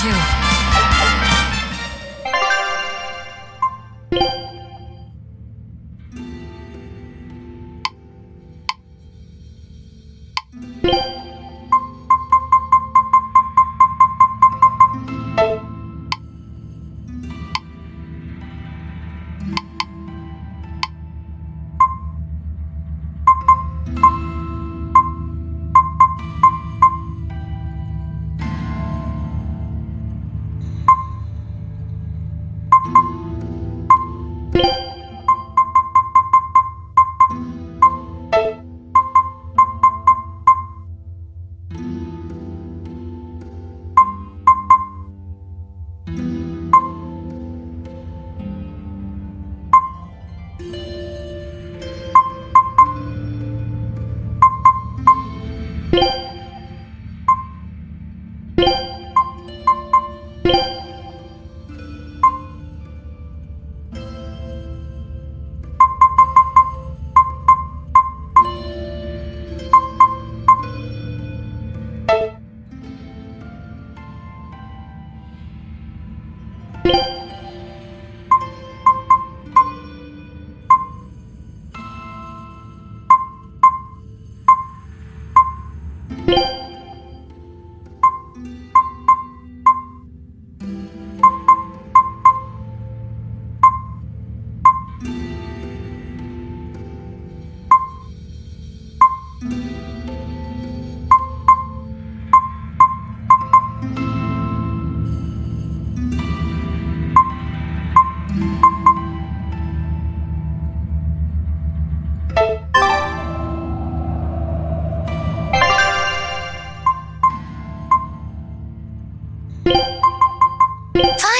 too.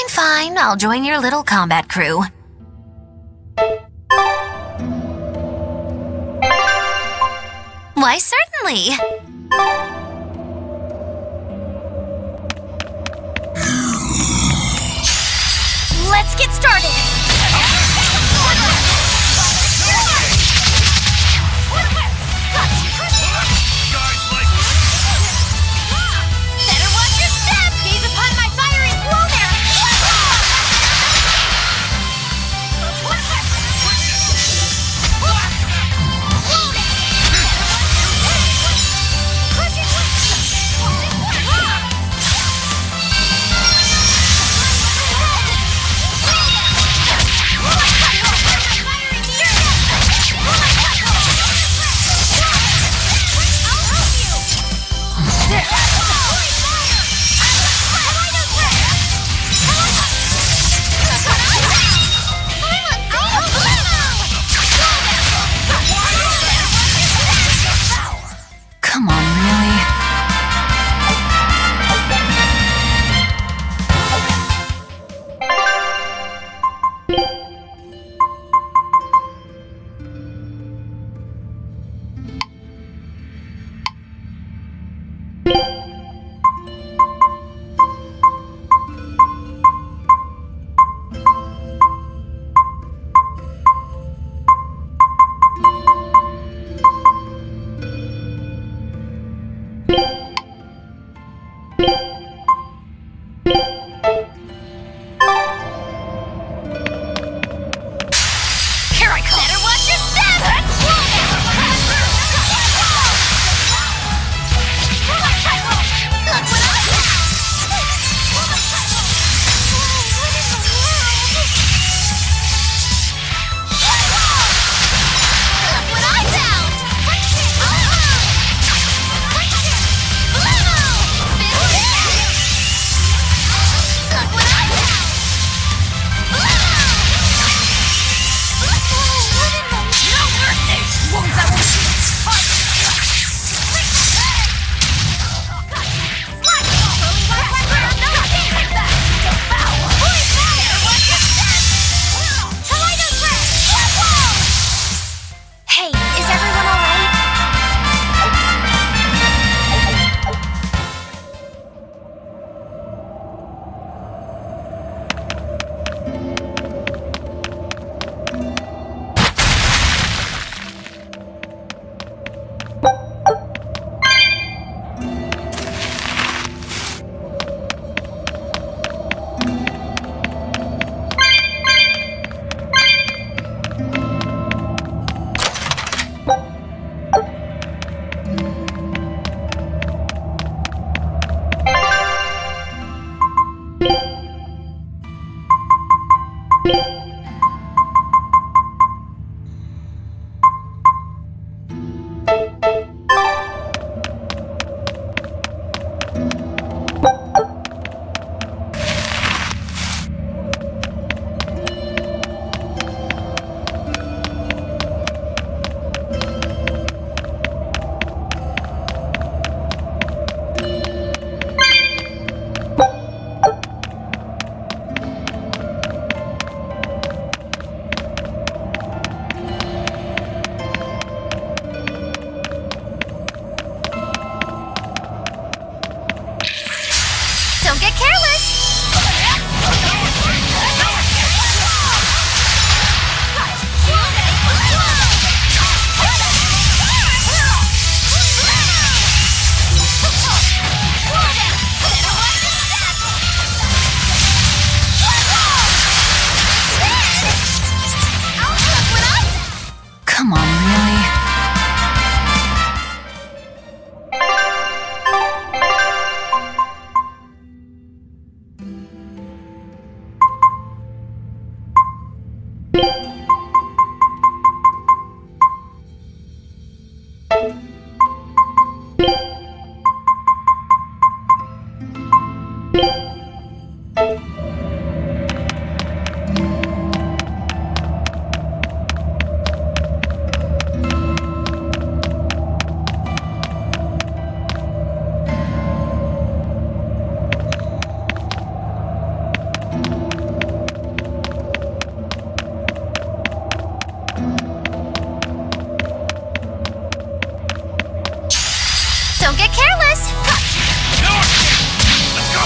Fine, I'll join your little combat crew. Why, certainly. Let's get started. Better watch your step. Gaze upon my fiery flow there. Come on, really? Don't get careless! No escape! Let's go!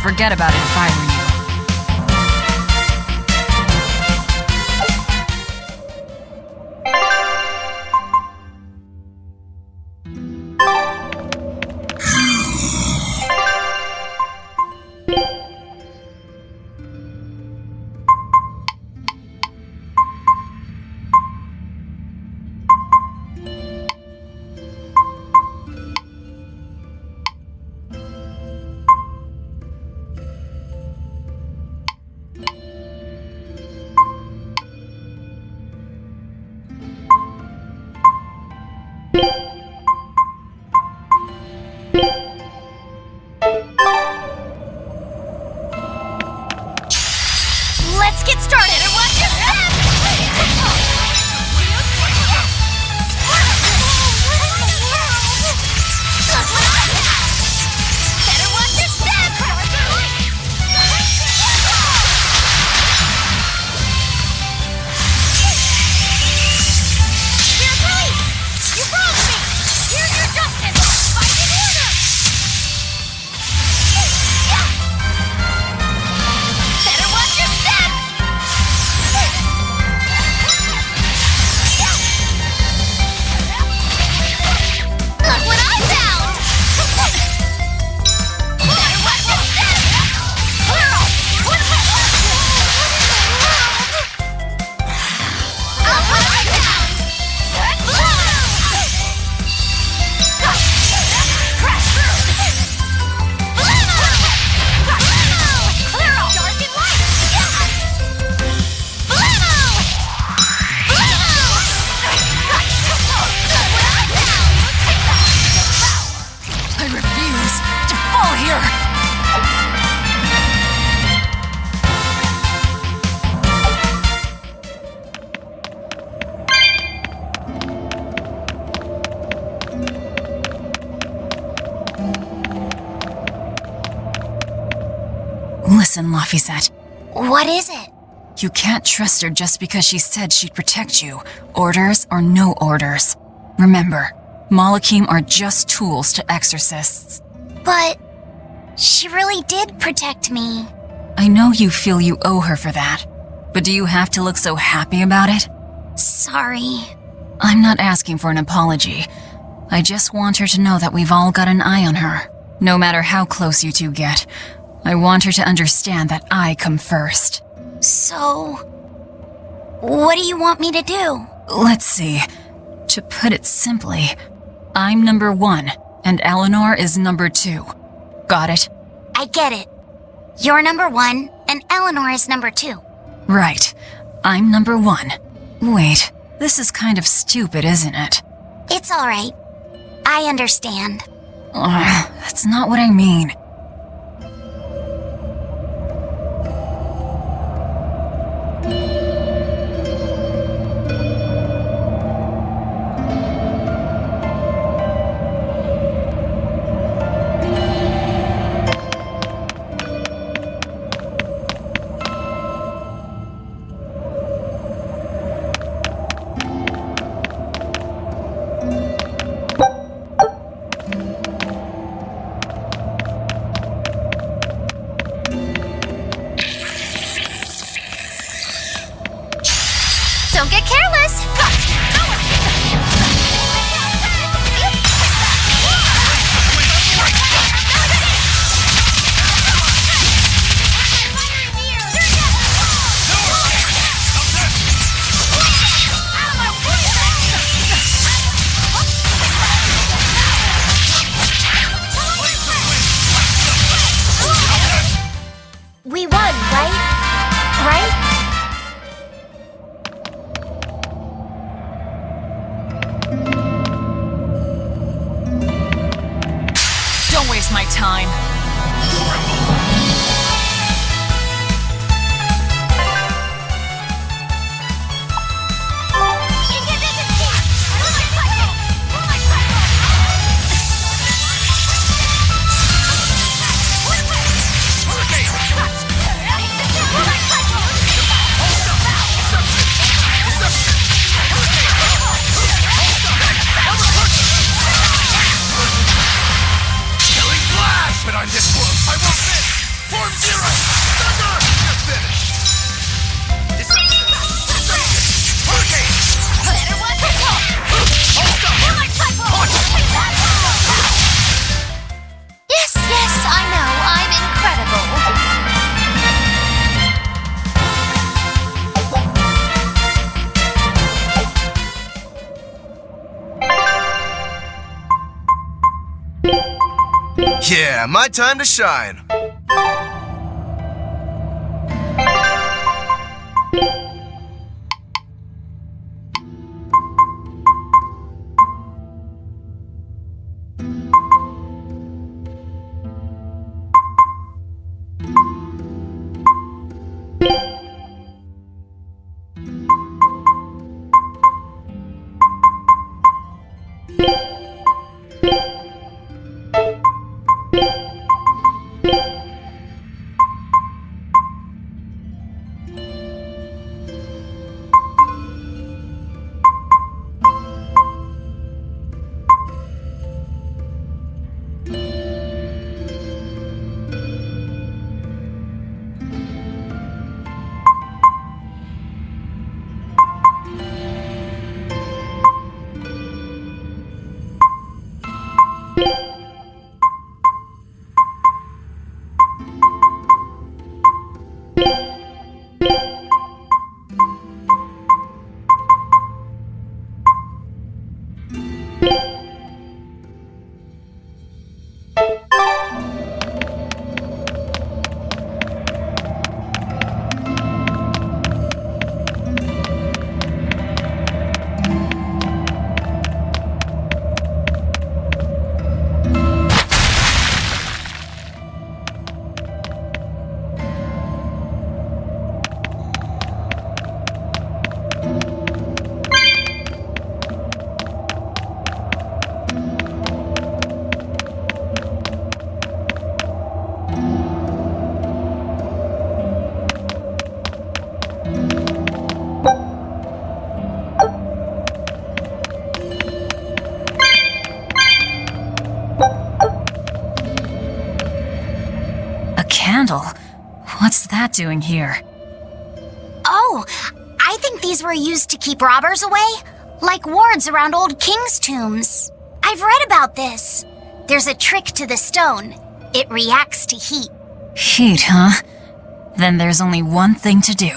Forget about it if I were you. Let's get started! Better watch your step! Better watch your step! Spirit release! You wronged me! Here's your justice! Fight in order! Better watch your step! Look what I found! Better watch your step! What have I Look what I found! Crash through! Clear all dark and light! I refuse to fall here! Listen, Laphicet. What is it? You can't trust her just because she said she'd protect you, orders or no orders. Remember, Malakim are just tools to exorcists. But she really did protect me. I know you feel you owe her for that, but do you have to look so happy about it? Sorry. I'm not asking for an apology. I just want her to know that we've all got an eye on her. No matter how close you two get, I want her to understand that I come first. So, what do you want me to do? Let's see. To put it simply, I'm number 1, and Eleanor is number 2. Got it? I get it. You're number 1, and Eleanor is number 2. Right. I'm number 1. Wait, this is kind of stupid, isn't it? It's alright. I understand. That's not what I mean. Don't get careless! We won, right? Right? Don't waste my time. But I'm this close, I won't miss! Form 0! Thunder! You're finished! Hurricane! Better watch yourself! Hold up! Yes, I know. I'm incredible. Yeah, my time to shine. Candle? What's that doing here? Oh, I think these were used to keep robbers away, like wards around old kings' tombs. I've read about this. There's a trick to the stone. It reacts to heat. Heat, huh? Then there's only one thing to do.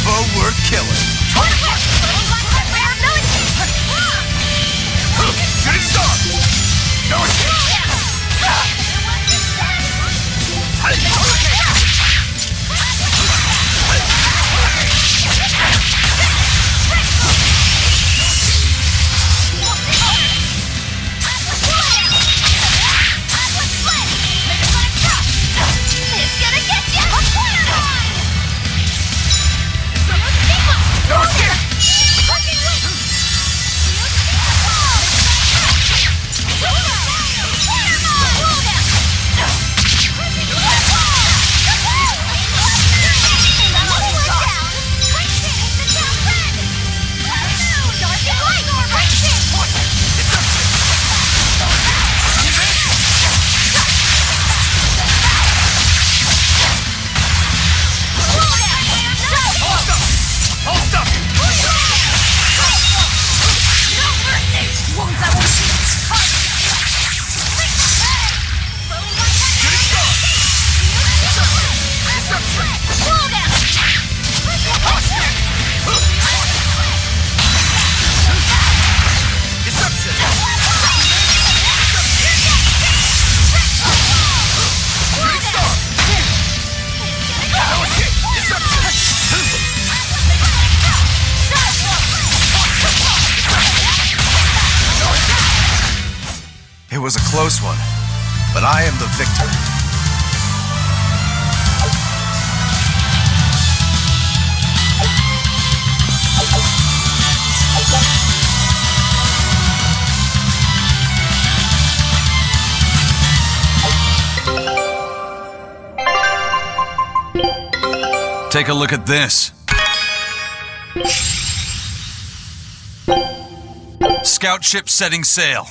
foe worth killing. Shooting star! No escape! It was a close one, but I am the victor. Take a look at this. Scout ship setting sail.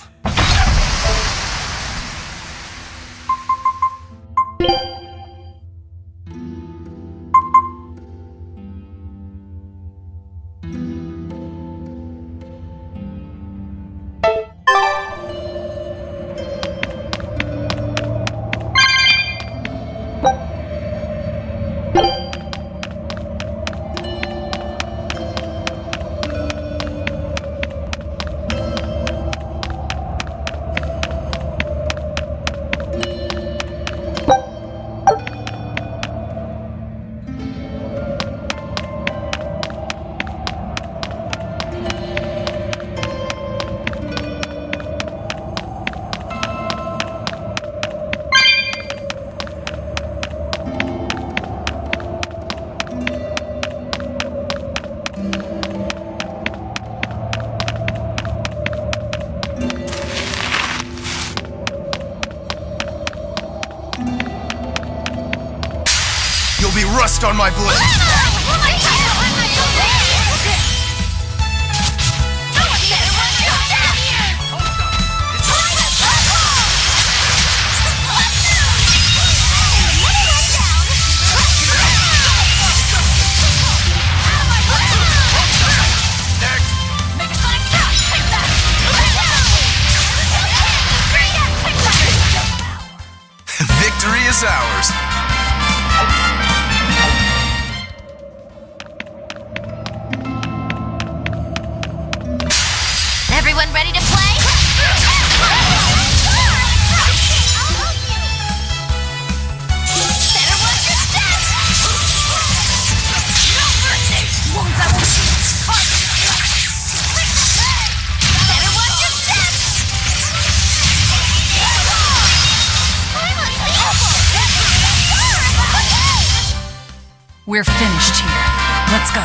You'll be rust on my blade. Victory is ours. Everyone ready to play? Better watch your steps! No mercy! Better watch your steps! We're finished here. Let's go.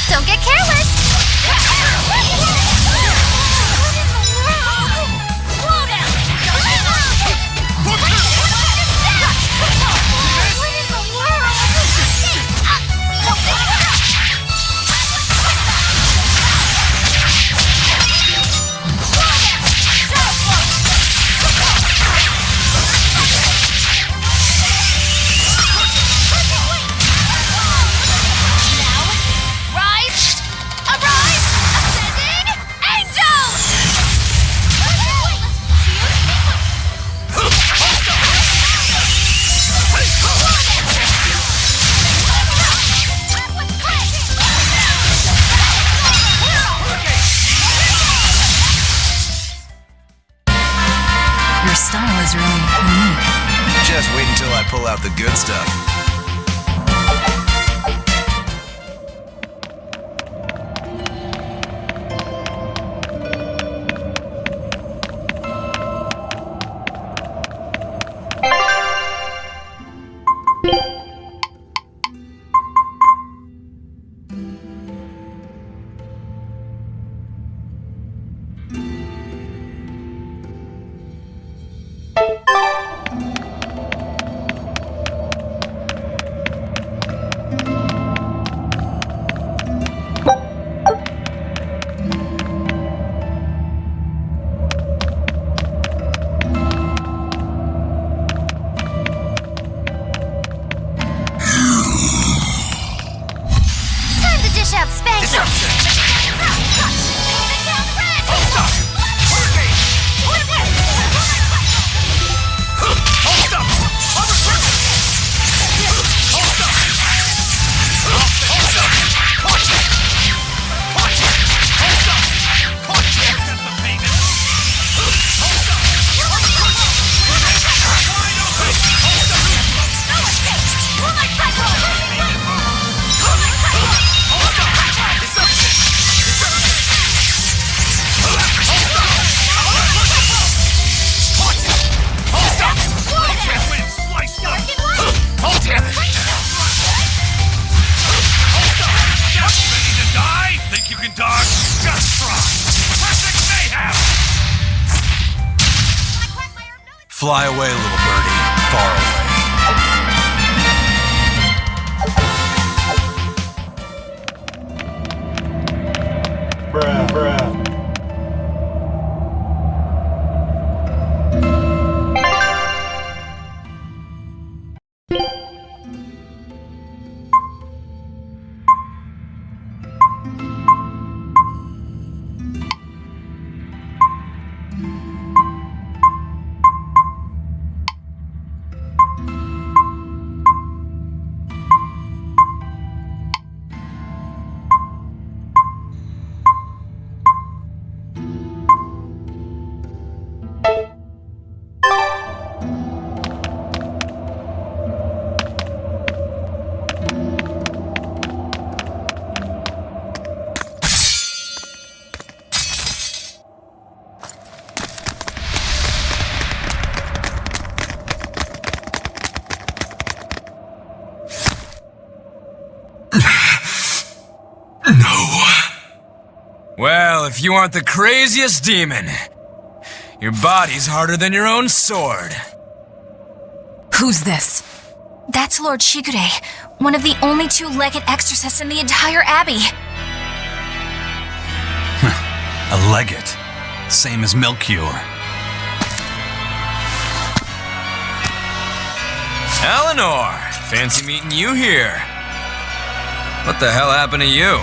Don't get careless! Slow down! Style is really unique. Just wait until I pull out the good stuff. Fly away, little birdie. Far away. Bruh, bruh. Well, if you aren't the craziest demon, your body's harder than your own sword. Who's this? That's Lord Shigure, one of the only two-legged exorcists in the entire Abbey. A legate. Same as Melchior. Eleanor! Fancy meeting you here. What the hell happened to you?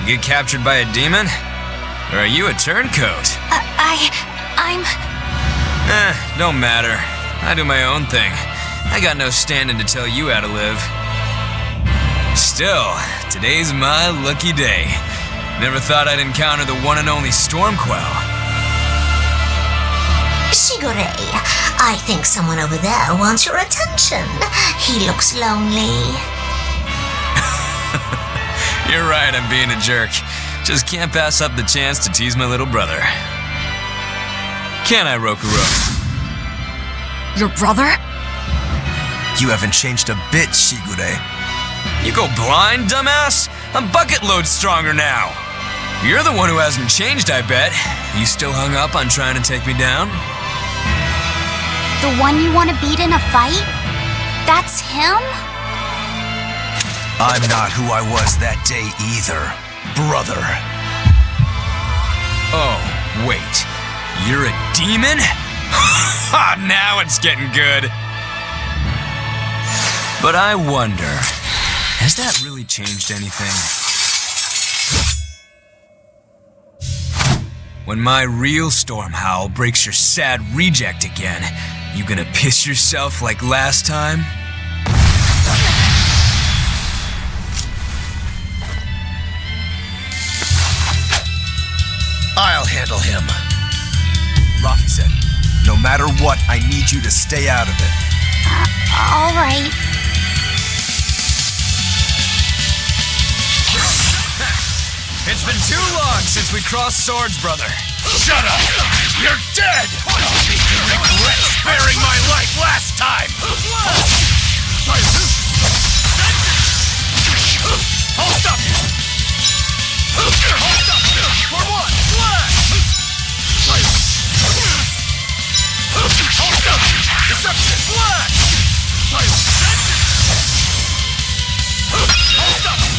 You get captured by a demon? Or are you a turncoat? Don't matter. I do my own thing. I got no standing to tell you how to live. Still, today's my lucky day. Never thought I'd encounter the one and only Stormquell. Shigure, I think someone over there wants your attention. He looks lonely. You're right, I'm being a jerk. Just can't pass up the chance to tease my little brother. Can I, Rokurou? Your brother? You haven't changed a bit, Shigure. You go blind, dumbass? I'm bucket load stronger now. You're the one who hasn't changed, I bet. You still hung up on trying to take me down? The one you want to beat in a fight? That's him? I'm not who I was that day either, brother. Oh, wait. You're a demon? Ha! Now it's getting good. But I wonder, has that really changed anything? When my real storm howl breaks your sad reject again, you gonna piss yourself like last time? I'll handle him. Rafi said, no matter what, I need you to stay out of it. All right. It's been too long since we crossed swords, brother. Shut up! You're dead! I'll make you regret sparing my life last time! I'll stop you! I'll stop you! For what? Flash! I'll stop you! Deception! Flash! I'll stop you!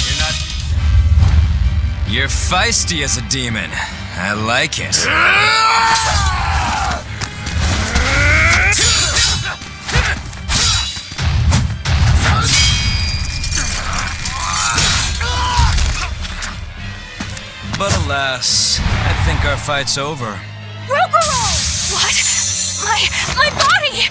You're feisty as a demon. I like it. But alas, I think our fight's over. Rokurou! What? My body!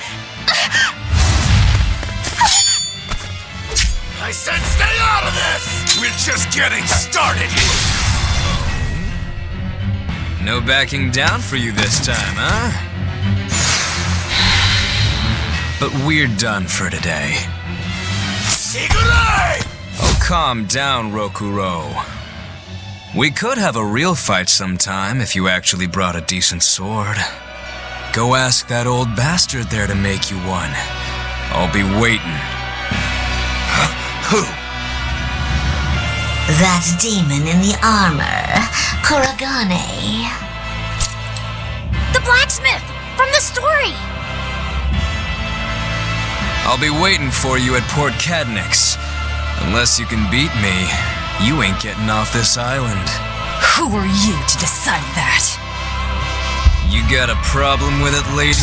I said stay out of this! We're just getting started! No backing down for you this time, huh? But we're done for today. Shigure! Oh, calm down, Rokurou. We could have a real fight sometime if you actually brought a decent sword. Go ask that old bastard there to make you one. I'll be waiting. Who? That demon in the armor, Kuragane. The blacksmith from the story. I'll be waiting for you at Port Cadnix. Unless you can beat me, you ain't getting off this island. Who are you to decide that? You got a problem with it, lady?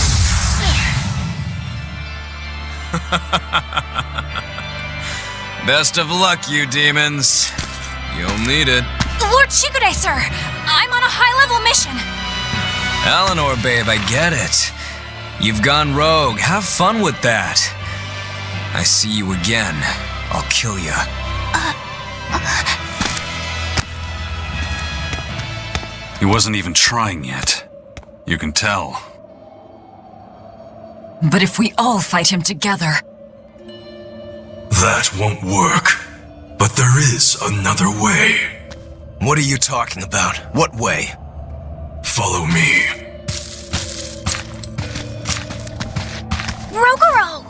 Best of luck, you demons. You'll need it. Lord Shigure, sir! I'm on a high-level mission. Eleanor, babe, I get it. You've gone rogue. Have fun with that. I see you again. I'll kill ya. He wasn't even trying yet. You can tell. But if we all fight him together... That won't work. But there is another way. What are you talking about? What way? Follow me. Rokurou!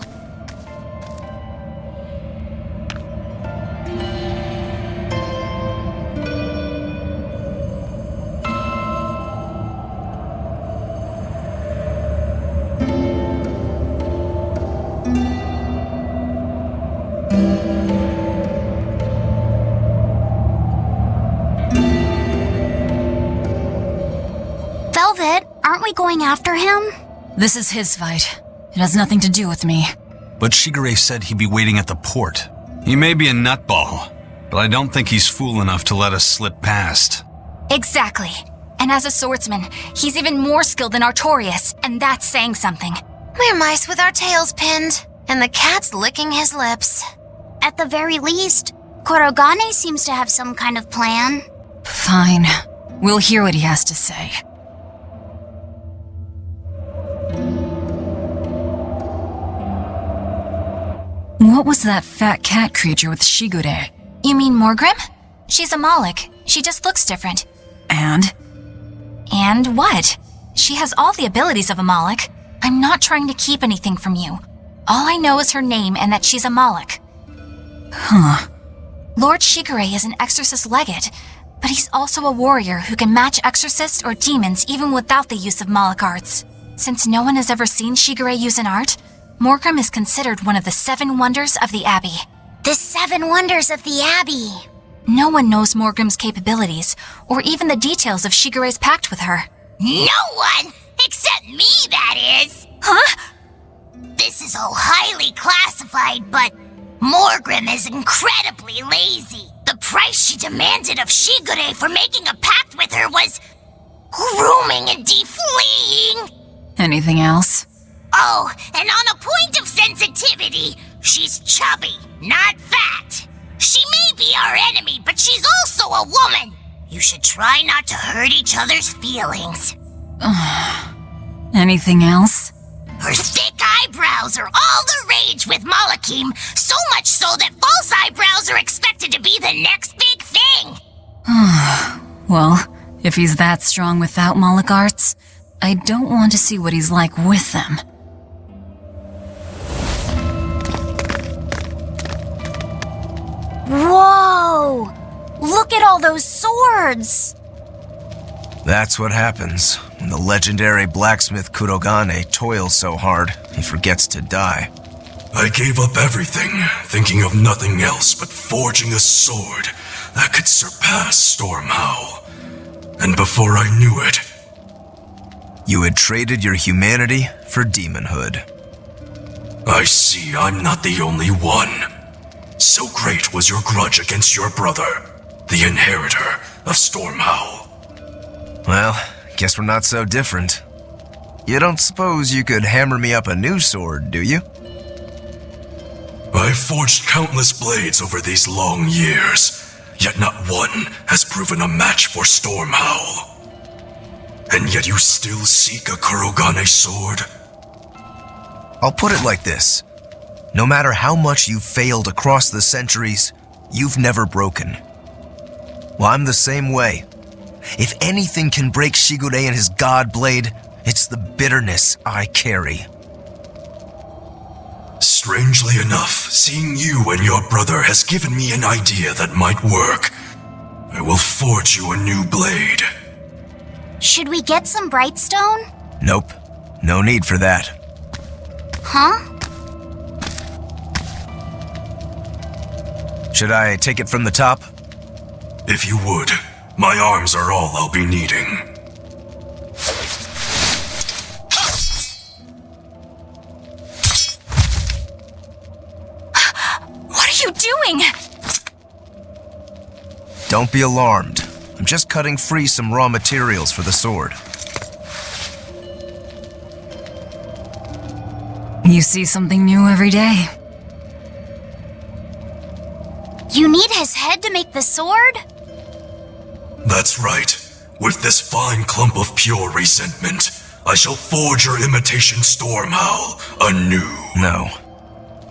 Velvet, aren't we going after him? This is his fight. It has nothing to do with me. But Shigure said he'd be waiting at the port. He may be a nutball, but I don't think he's fool enough to let us slip past. Exactly. And as a swordsman, he's even more skilled than Artorias, and that's saying something. We're mice with our tails pinned, and the cat's licking his lips. At the very least, Kuragane seems to have some kind of plan. Fine. We'll hear what he has to say. What was that fat cat creature with Shigure? You mean Morgrim? She's a Moloch. She just looks different. And? And what? She has all the abilities of a Moloch. I'm not trying to keep anything from you. All I know is her name and that she's a Moloch. Huh. Lord Shigure is an exorcist legate, but he's also a warrior who can match exorcists or demons even without the use of Moloch arts. Since no one has ever seen Shigure use an art, Morgrim is considered one of the 7 wonders of the Abbey. The 7 wonders of the Abbey. No one knows Morgrim's capabilities, or even the details of Shigure's pact with her. No one! Except me, that is! Huh? This is all highly classified, but Morgrim is incredibly lazy. The price she demanded of Shigure for making a pact with her was grooming and defleeing. Anything else? Oh, and on a point of sensitivity, she's chubby, not fat. She may be our enemy, but she's also a woman. You should try not to hurt each other's feelings. Anything else? Her thick eyebrows are all the rage with Malakim, so much so that false eyebrows are expected to be the next big thing. Well, if he's that strong without Moloch arts, I don't want to see what he's like with them. Whoa! Look at all those swords! That's what happens when the legendary blacksmith Kurogane toils so hard he forgets to die. I gave up everything, thinking of nothing else but forging a sword that could surpass Stormhowl. And before I knew it, You had traded your humanity for demonhood. I see I'm not the only one. So great was your grudge against your brother, the inheritor of Stormhowl. Well, guess we're not so different. You don't suppose you could hammer me up a new sword, do you? I've forged countless blades over these long years, yet not one has proven a match for Stormhowl. And yet you still seek a Kurogane sword? I'll put it like this. No matter how much you've failed across the centuries, you've never broken. Well, I'm the same way. If anything can break Shigure and his god blade, it's the bitterness I carry. Strangely enough, seeing you and your brother has given me an idea that might work. I will forge you a new blade. Should we get some Brightstone? Nope. No need for that. Huh? Should I take it from the top? If you would, my arms are all I'll be needing. What are you doing? Don't be alarmed. I'm just cutting free some raw materials for the sword. You see something new every day. You need his head to make the sword? That's right. With this fine clump of pure resentment, I shall forge your imitation Stormhowl anew. No.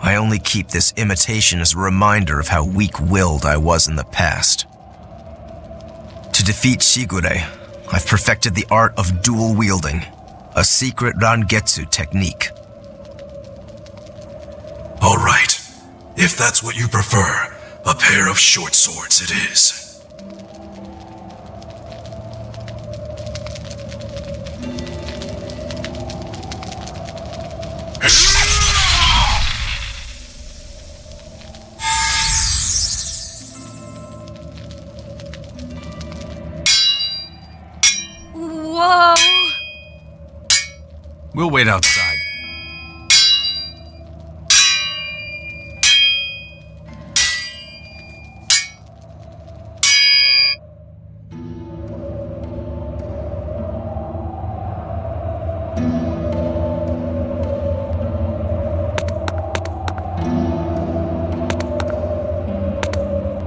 I only keep this imitation as a reminder of how weak-willed I was in the past. To defeat Shigure, I've perfected the art of dual wielding, a secret Rangetsu technique. All right. If that's what you prefer, a pair of short swords it is. Whoa! We'll wait outside.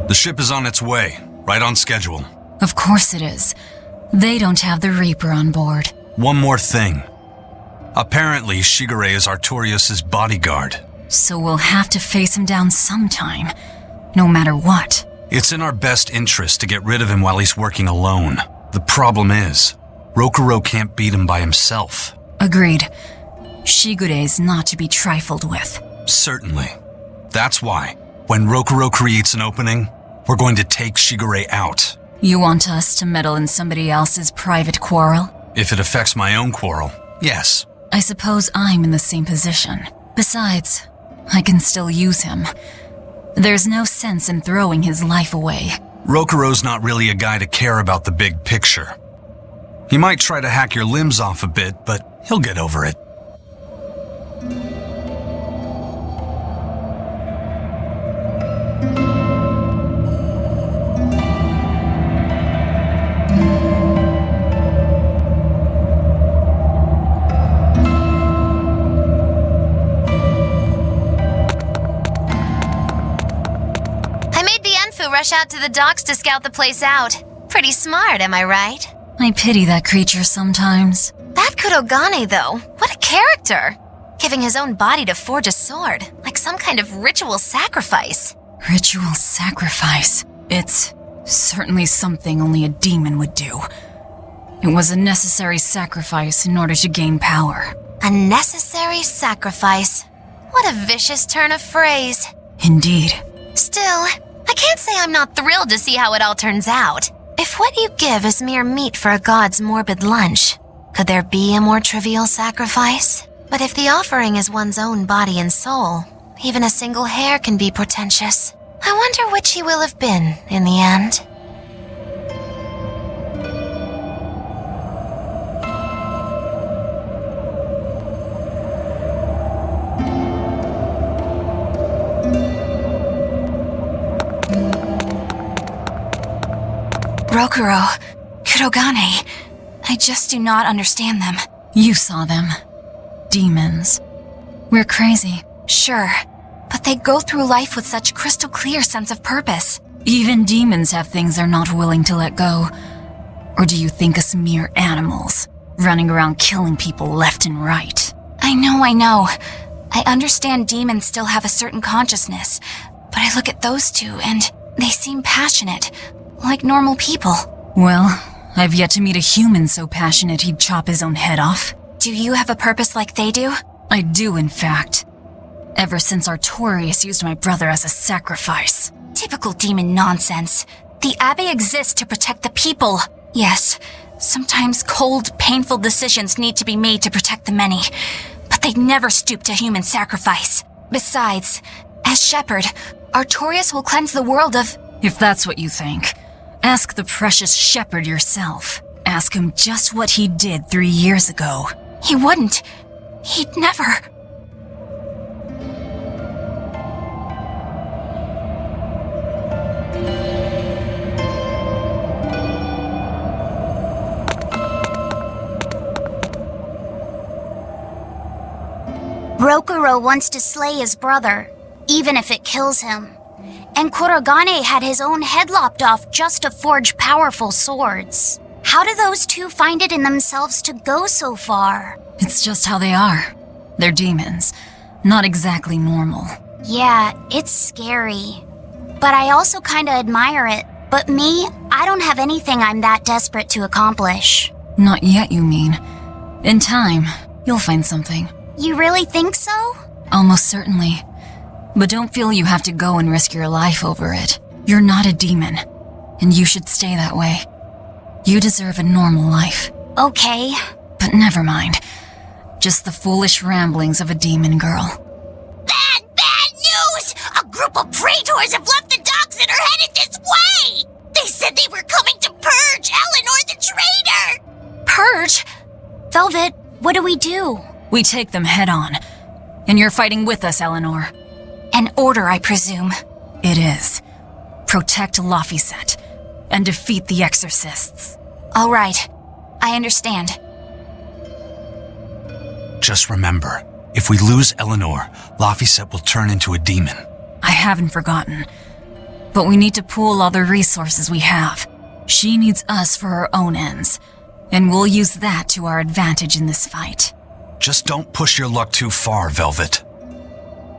The ship is on its way, right on schedule. Of course it is. They don't have the Reaper on board. One more thing. Apparently, Shigure is Artorius' bodyguard. So we'll have to face him down sometime, no matter what. It's in our best interest to get rid of him while he's working alone. The problem is, Rokurou can't beat him by himself. Agreed. Shigure is not to be trifled with. Certainly. That's why, when Rokurou creates an opening, We're going to take Shigure out. You want us to meddle in somebody else's private quarrel? If it affects my own quarrel, yes. I suppose I'm in the same position. Besides, I can still use him. There's no sense in throwing his life away. Rokurou's not really a guy to care about the big picture. He might try to hack your limbs off a bit, but he'll get over it. Rush out to the docks to scout the place out. Pretty smart, am I right? I pity that creature sometimes. That Kurogane, though, what a character! Giving his own body to forge a sword, like some kind of ritual sacrifice. Ritual sacrifice? It's certainly something only a demon would do. It was a necessary sacrifice in order to gain power. A necessary sacrifice. What a vicious turn of phrase. Indeed. Still, I can't say I'm not thrilled to see how it all turns out. If what you give is mere meat for a god's morbid lunch, could there be a more trivial sacrifice? But if the offering is one's own body and soul, even a single hair can be portentous. I wonder which he will have been in the end. Rokurou, Kurogane, I just do not understand them. You saw them. Demons. We're crazy. Sure, but they go through life with such crystal clear sense of purpose. Even demons have things they're not willing to let go. Or do you think us mere animals, running around killing people left and right? I know. I understand demons still have a certain consciousness, but I look at those two and they seem passionate. Like normal people. Well, I've yet to meet a human so passionate he'd chop his own head off. Do you have a purpose like they do? I do, in fact. Ever since Artorius used my brother as a sacrifice. Typical demon nonsense. The Abbey exists to protect the people. Yes, sometimes cold, painful decisions need to be made to protect the many, but they'd never stoop to human sacrifice. Besides, as shepherd, Artorius will cleanse the world of... If that's what you think, ask the precious shepherd yourself. Ask him just what he did 3 years ago. He wouldn't. He'd never. Rokurou wants to slay his brother, even if it kills him. And Kurogane had his own head lopped off just to forge powerful swords. How do those two find it in themselves to go so far? It's just how they are. They're demons. Not exactly normal. Yeah, it's scary. But I also kinda admire it. But me, I don't have anything I'm that desperate to accomplish. Not yet, you mean. In time, you'll find something. You really think so? Almost certainly. But don't feel you have to go and risk your life over it. You're not a demon, and you should stay that way. You deserve a normal life. Okay. But never mind. Just the foolish ramblings of a demon girl. Bad news! A group of praetors have left the docks and are headed this way! They said they were coming to purge Eleanor the traitor! Purge? Velvet, what do we do? We take them head on. And you're fighting with us, Eleanor. An order, I presume. It is. Protect Laphicet and defeat the exorcists. All right. I understand. Just remember, if we lose Eleanor, Laphicet will turn into a demon. I haven't forgotten. But we need to pool all the resources we have. She needs us for her own ends, and we'll use that to our advantage in this fight. Just don't push your luck too far, Velvet.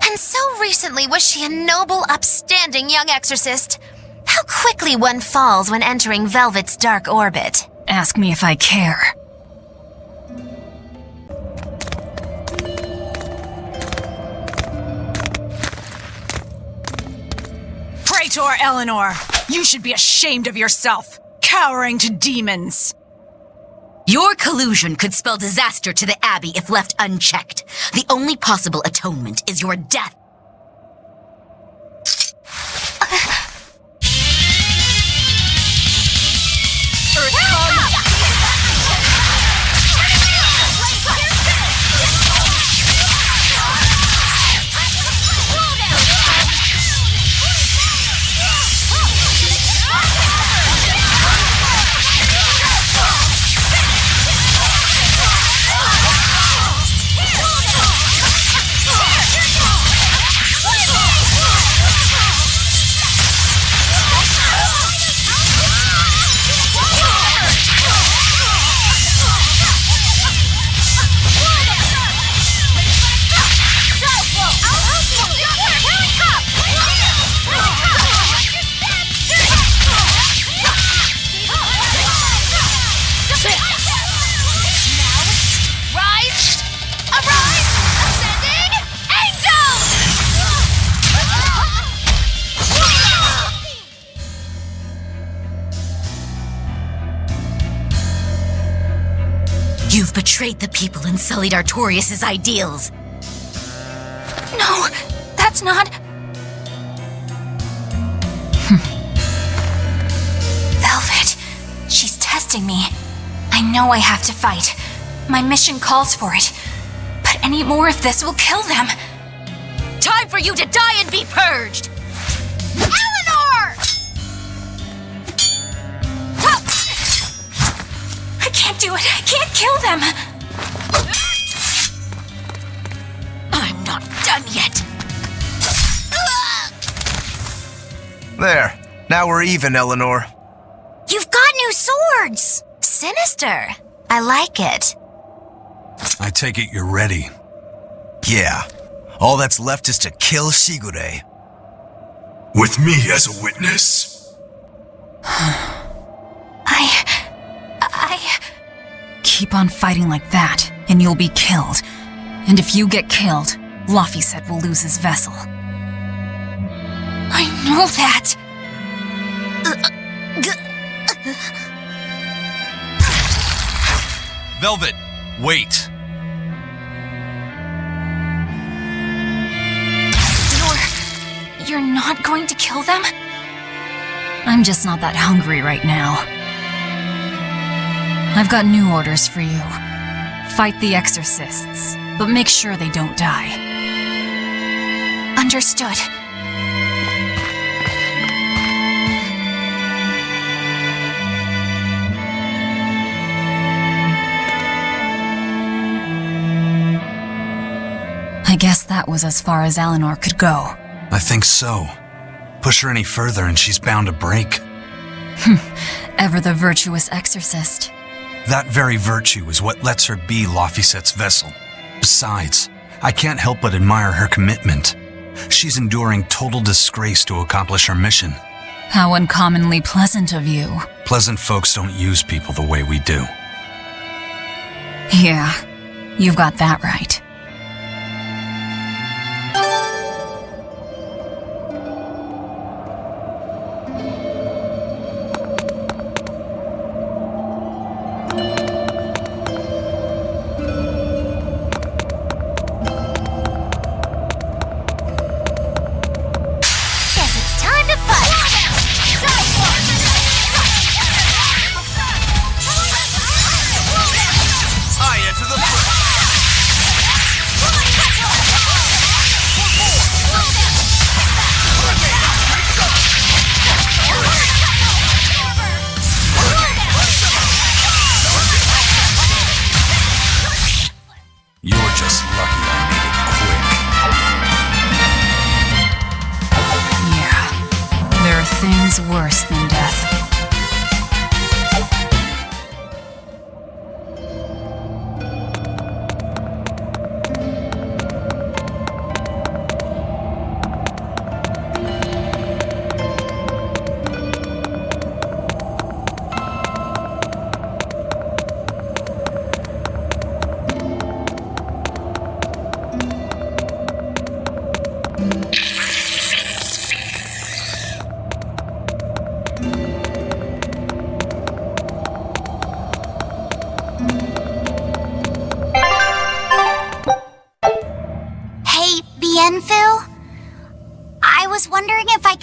And so recently was she a noble, upstanding young exorcist. How quickly one falls when entering Velvet's dark orbit. Ask me if I care. Traitor Eleanor! You should be ashamed of yourself, cowering to demons! Your collusion could spell disaster to the Abbey if left unchecked. The only possible atonement is your death. You've betrayed the people and sullied Artorius' ideals. No, that's not... Velvet, she's testing me. I know I have to fight. My mission calls for it. But any more of this will kill them. Time for you to die and be purged! Eleanor! I can't do it. I can't kill them. I'm not done yet. There. Now we're even, Eleanor. You've got new swords! Sinister. I like it. I take it you're ready. Yeah. All that's left is to kill Shigure. With me as a witness. Keep on fighting like that, and you'll be killed. And if you get killed, Laphicet will lose his vessel. I know that. Velvet, wait. You're not going to kill them? I'm just not that hungry right now. I've got new orders for you. Fight the exorcists, but make sure they don't die. Understood. I guess that was as far as Eleanor could go. I think so. Push her any further and she's bound to break. Ever the virtuous exorcist. That very virtue is what lets her be Laphicet's vessel. Besides, I can't help but admire her commitment. She's enduring total disgrace to accomplish her mission. How uncommonly pleasant of you. Pleasant folks don't use people the way we do. Yeah, you've got that right.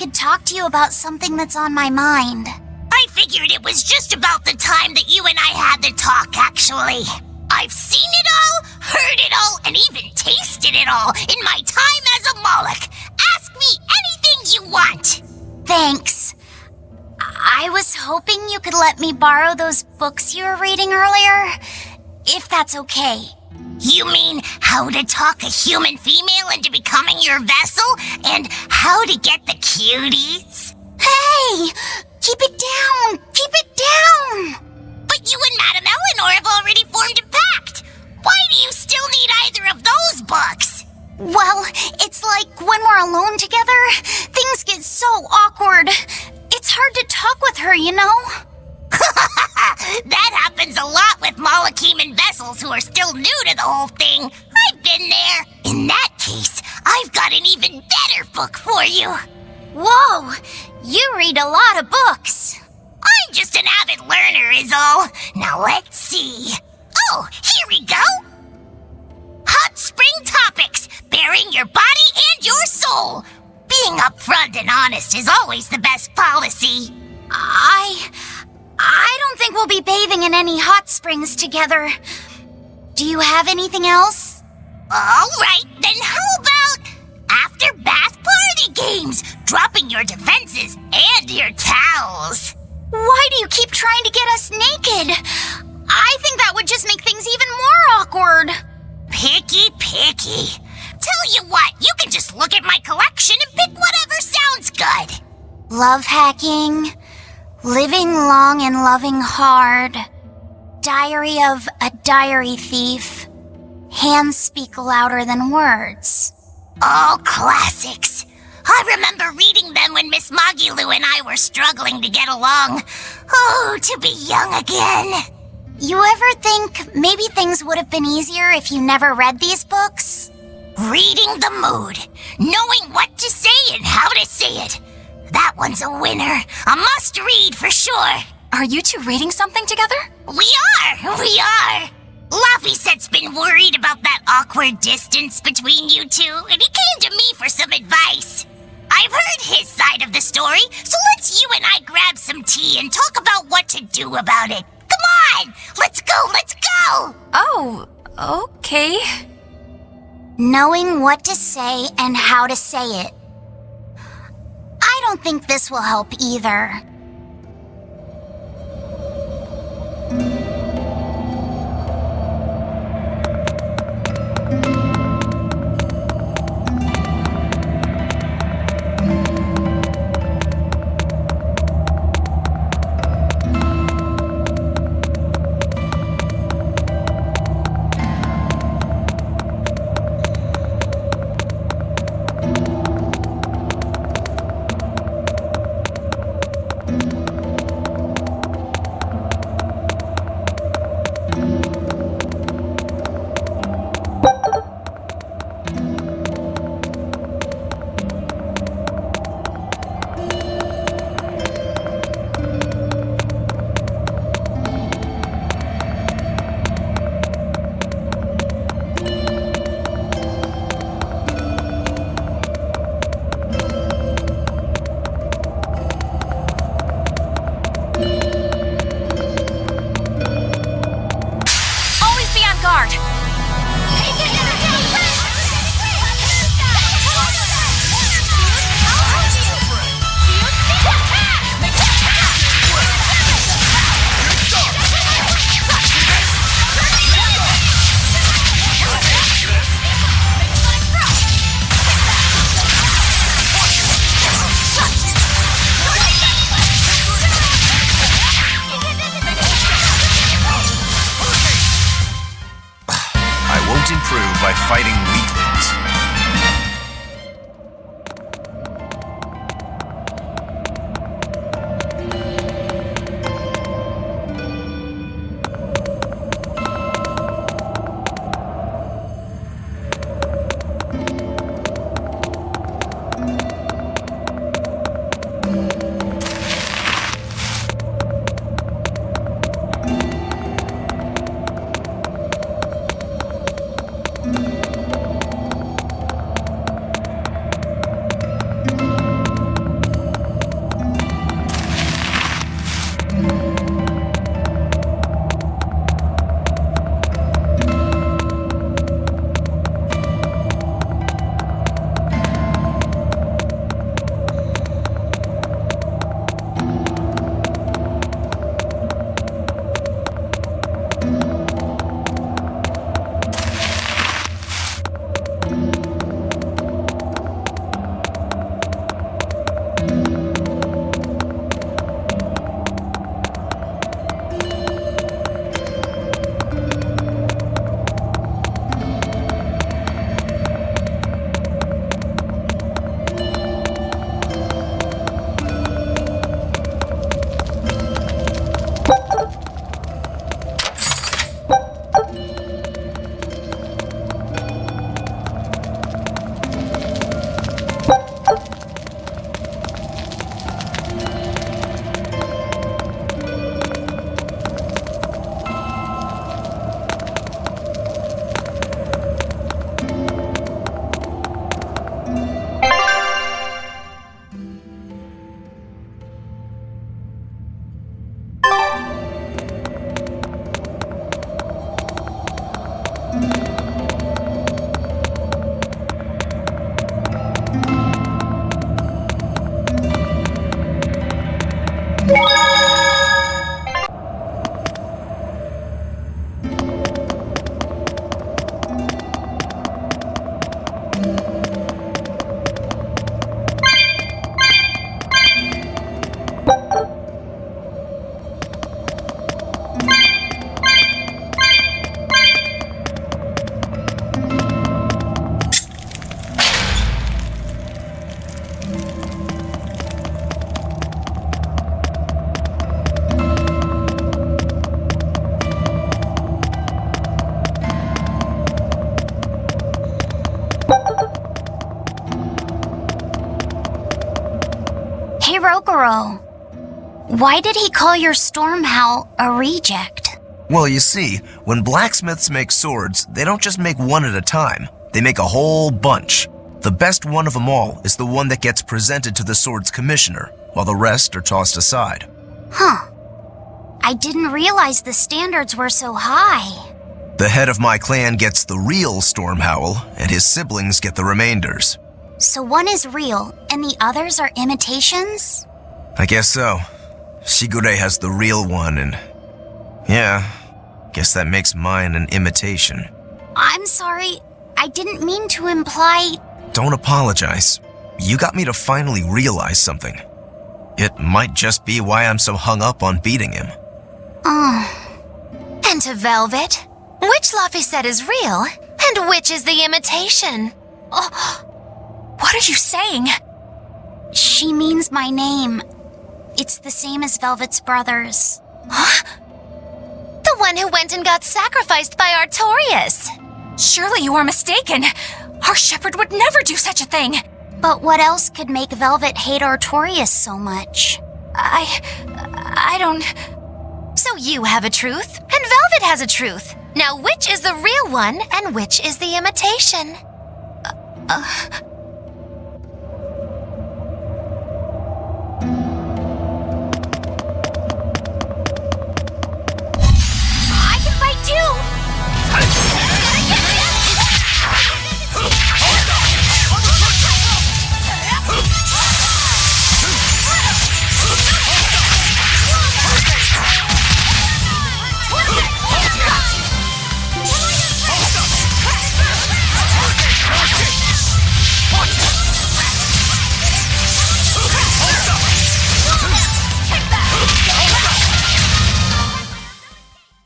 could talk to you about something that's on my mind. I figured it was just about the time that you and I had the talk, actually. I've seen it all, heard it all, and even tasted it all in my time as a Moloch. Ask me anything you want. Thanks. I was hoping you could let me borrow those books you were reading earlier, if that's okay. You mean how to talk a human female into becoming your vessel, and how to get the cuties? Hey! Keep it down! Keep it down! But you and Madame Eleanor have already formed a pact. Why do you still need either of those books? Well, it's like when we're alone together, things get so awkward. It's hard to talk with her, you know? That happens a lot with Molocheman vessels who are still new to the whole thing. I've been there. In that case, I've got an even better book for you. Whoa! You read a lot of books. I'm just an avid learner is all. Now let's see. Oh, here we go. Hot Spring Topics, Bearing Your Body and Your Soul. Being upfront and honest is always the best policy. I don't think we'll be bathing in any hot springs together. Do you have anything else? All right, then how about after bath party games, dropping your defenses and your towels? Why do you keep trying to get us naked? I think that would just make things even more awkward. Picky. Tell you what, you can just look at my collection and pick whatever sounds good. Love hacking, living long and loving hard, diary of a diary thief, hands speak louder than words. All classics. I remember reading them when Miss Magilou and I were struggling to get along. Oh, to be young again. You ever think maybe things would have been easier if you never read these books? Reading the mood, knowing what to say and how to say it. That one's a winner. A must-read for sure. Are you two reading something together? We are. Laffysette's been worried about that awkward distance between you two, and he came to me for some advice. I've heard his side of the story, so let's you and I grab some tea and talk about what to do about it. Come on! Let's go! Oh, okay. Knowing what to say and how to say it. I don't think this will help either. Improve by fighting weaklings. Why did he call your storm howl a reject? Well, you see, when blacksmiths make swords, they don't just make one at a time. They make a whole bunch. The best one of them all is the one that gets presented to the sword's commissioner, while the rest are tossed aside. Huh. I didn't realize the standards were so high. The head of my clan gets the real storm howl, and his siblings get the remainders. So one is real, and the others are imitations? I guess so. Shigure has the real one, and... yeah, guess that makes mine an imitation. I'm sorry, I didn't mean to imply... Don't apologize. You got me to finally realize something. It might just be why I'm so hung up on beating him. And to Velvet, which Laphicet is real, and which is the imitation? What are you saying? She means my name. It's the same as Velvet's brothers. The one who went and got sacrificed by Artorias. Surely you are mistaken. Our shepherd would never do such a thing. But what else could make Velvet hate Artorias so much? I don't... So you have a truth, and Velvet has a truth. Now which is the real one, and which is the imitation? I can fight too!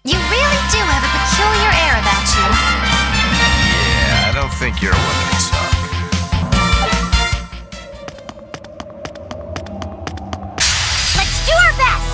You really do have a peculiar air about you. Yeah, I don't think you're one to talk. Let's do our best!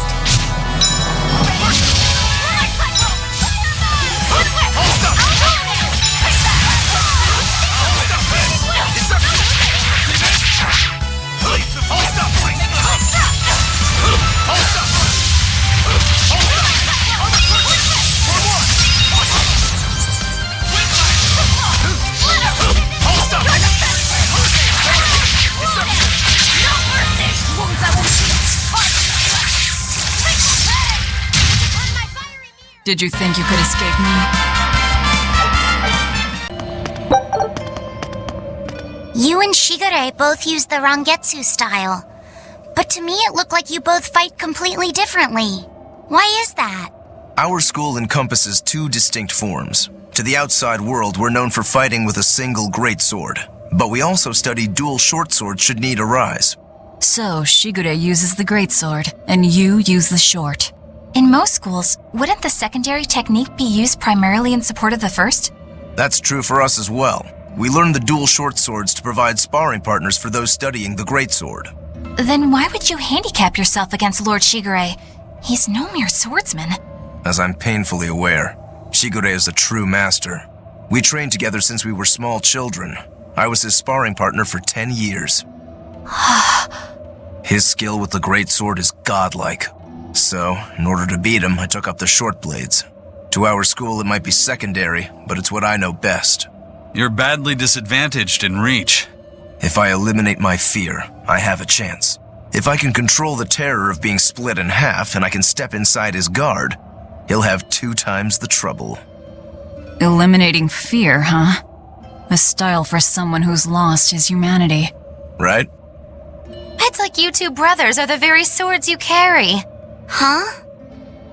Did you think you could escape me? You and Shigure both use the Rangetsu style. But to me it looked like you both fight completely differently. Why is that? Our school encompasses two distinct forms. To the outside world, we're known for fighting with a single greatsword. But we also study dual short swords should need arise. So, Shigure uses the greatsword, and you use the short. In most schools, wouldn't the secondary technique be used primarily in support of the first? That's true for us as well. We learn the dual short swords to provide sparring partners for those studying the greatsword. Then why would you handicap yourself against Lord Shigure? He's no mere swordsman. As I'm painfully aware, Shigure is a true master. We trained together since we were small children. I was his sparring partner for 10 years. His skill with the greatsword is godlike. So, in order to beat him, I took up the short blades. To our school, it might be secondary, but it's what I know best. You're badly disadvantaged in reach. If I eliminate my fear, I have a chance. If I can control the terror of being split in half and I can step inside his guard, he'll have 2 times the trouble. Eliminating fear, huh? A style for someone who's lost his humanity. Right? It's like you two brothers are the very swords you carry. Huh?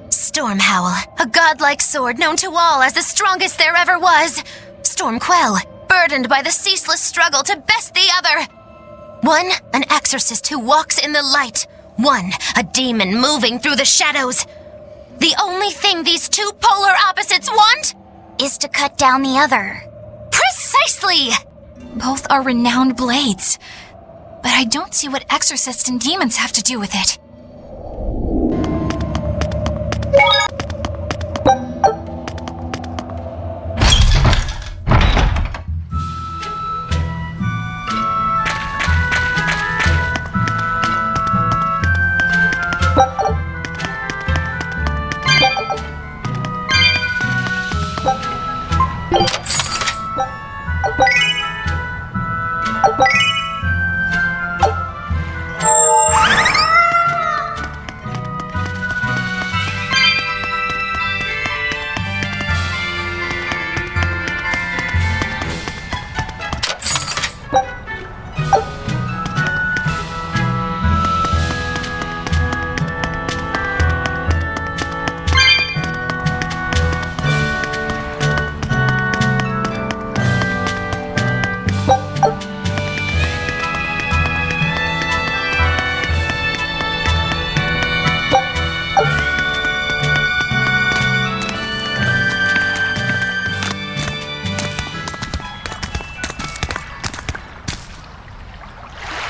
Stormhowl, a godlike sword known to all as the strongest there ever was. Stormquell, burdened by the ceaseless struggle to best the other. One, an exorcist who walks in the light. One, a demon moving through the shadows. The only thing these two polar opposites want Is to cut down the other. Precisely! Both are renowned blades. But I don't see what exorcists and demons have to do with it.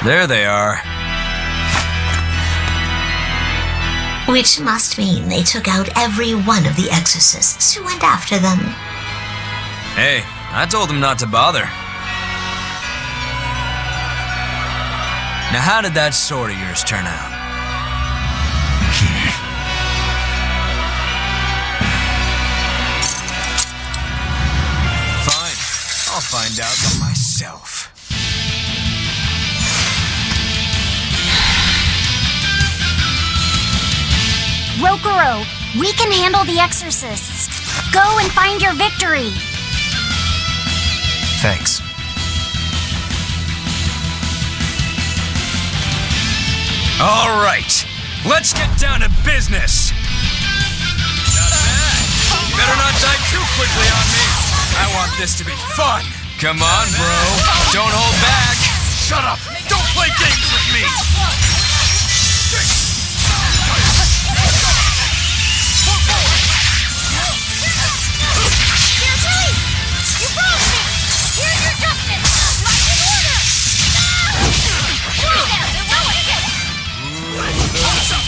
There they are. Which must mean they took out every one of the exorcists who went after them. Hey, I told them not to bother. Now how did that sword of yours turn out? Fine, I'll find out for myself. Rokurou, we can handle the exorcists. Go and find your victory. Thanks. All right, let's get down to business. Not bad. Better not die too quickly on me. I want this to be fun. Come on, bro. Don't hold back. Shut up. Don't play games with me.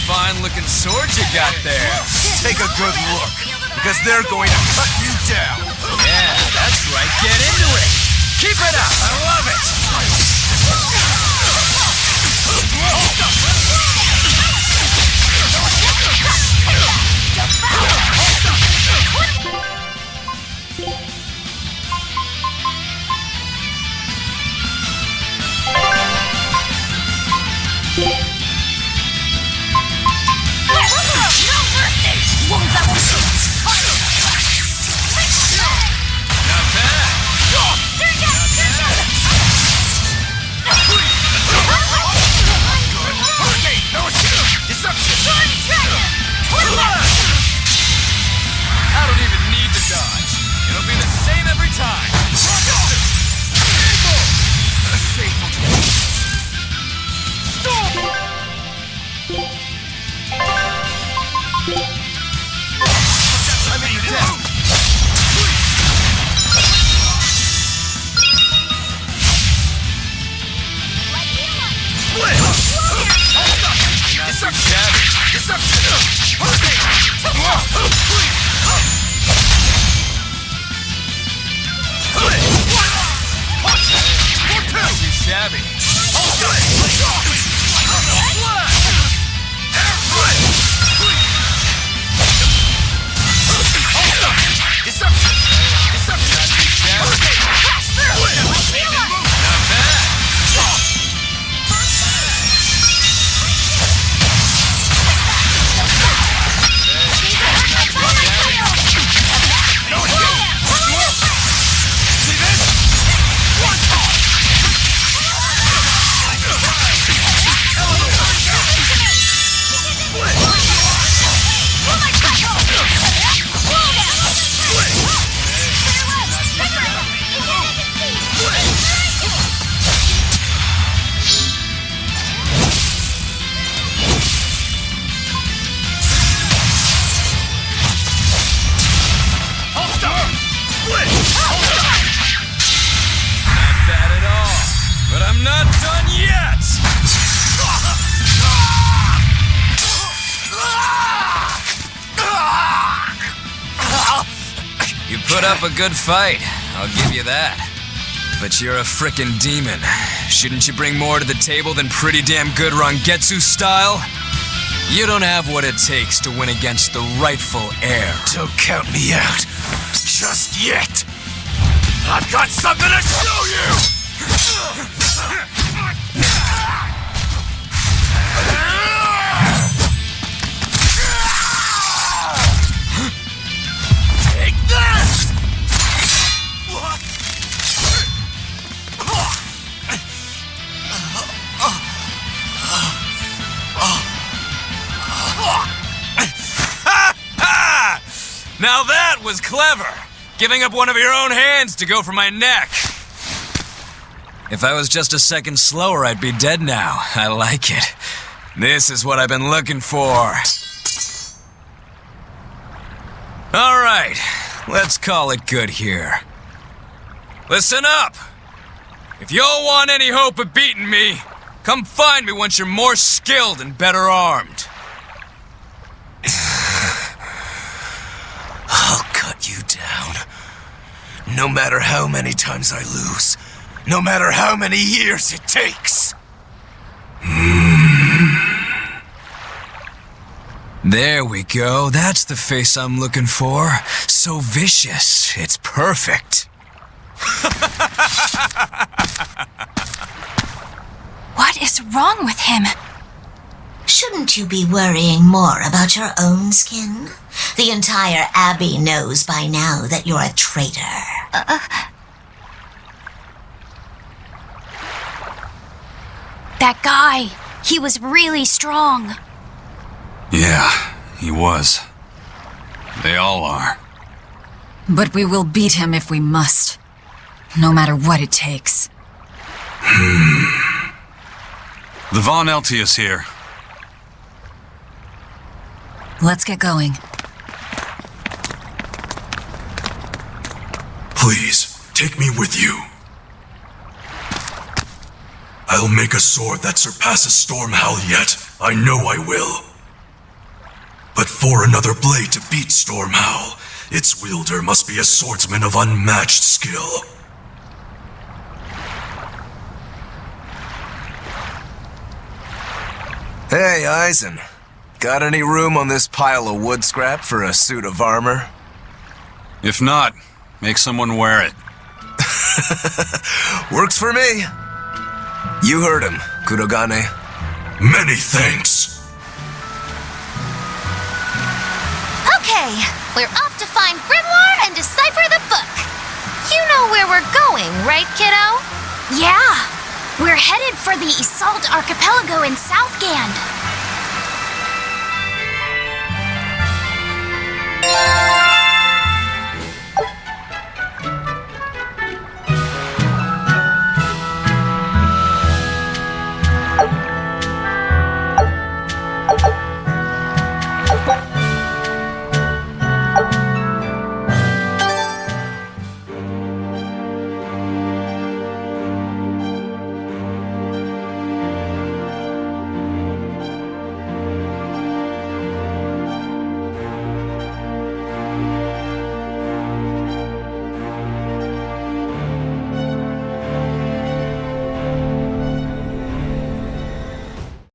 Fine-looking swords you got there. Take a good look, because they're going to cut you down. Yeah, that's right. Get into it. Keep it up. I love it. I don't even need to dodge. It'll be the same every time. Put up a good fight, I'll give you that. But you're a frickin' demon. Shouldn't you bring more to the table than pretty damn good Rangetsu style? You don't have what it takes to win against the rightful heir. Don't count me out. Just yet. I've got something to show you! Take this! Now that was clever! Giving up one of your own hands to go for my neck. If I was just a second slower, I'd be dead now. I like it. This is what I've been looking for. Alright, let's call it good here. Listen up! If y'all want any hope of beating me, Come find me once you're more skilled and better armed. I'll cut you down. No matter how many times I lose. No matter how many years it takes. There we go. That's the face I'm looking for. So vicious. It's perfect. What is wrong with him? Shouldn't you be worrying more about your own skin? The entire Abbey knows by now that you're a traitor. That guy, he was really strong. Yeah, he was. They all are. But we will beat him if we must. No matter what it takes. The Von Eltius here. Let's get going. Please, take me with you. I'll make a sword that surpasses Stormhowl yet. I know I will. But for another blade to beat Stormhowl, its wielder must be a swordsman of unmatched skill. Hey, Eisen. Got any room on this pile of wood scrap for a suit of armor? If not, make someone wear it. Works for me. You heard him, Kurogane. Many thanks. Okay, we're off to find Grimoire and decipher the book. You know where we're going, right, kiddo? Yeah, we're headed for the Isolde Archipelago in Southgand.